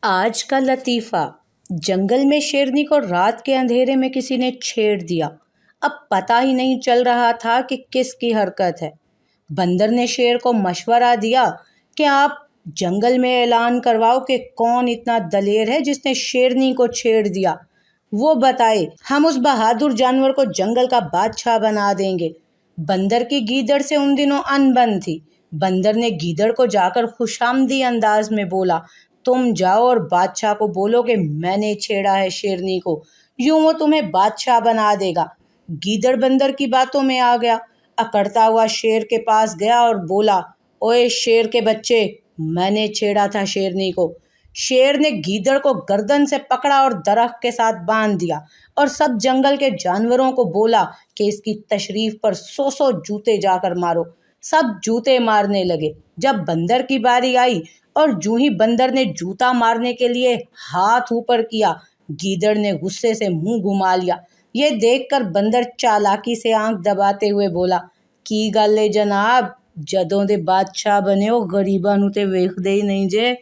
आज का लतीफ़ा। जंगल में शेरनी को रात के अंधेरे में किसी ने छेड़ दिया। अब पता ही नहीं चल रहा था कि किसकी हरकत है। बंदर ने शेर को मशवरा दिया कि आप जंगल में ऐलान करवाओ कि कौन इतना दलेर है जिसने शेरनी को छेड़ दिया। वो बताए, हम उस बहादुर जानवर को जंगल का बादशाह बना देंगे। बंदर की गीदड़ से उन दिनों अनबन थी। बंदर ने गीदड़ को जाकर खुशामदी अंदाज में बोला, तुम जाओ और बादशाह को बोलो कि मैंने छेड़ा है शेरनी को, यूं वो तुम्हें बादशाह बना देगा। गीदड़ बंदर की बातों में आ गया, अकड़ता हुआ शेर के पास गया और बोला, ओए शेर के बच्चे, मैंने छेड़ा था शेरनी को। शेर ने गीदड़ को गर्दन से पकड़ा और दरख्त के साथ बांध दिया और सब जंगल के जानवरों को बोला कि इसकी तशरीफ पर 100 जूते जाकर मारो। सब जूते मारने लगे। जब बंदर की बारी आई और जूं ही बंदर ने जूता मारने के लिए हाथ ऊपर किया, गीदड़ ने गुस्से से मुंह घुमा लिया। ये देखकर बंदर चालाकी से आंख दबाते हुए बोला, की गल है जनाब, जदों दे बादशाह बने हो गरीबां नूं ते वेखदे ही नहीं जे।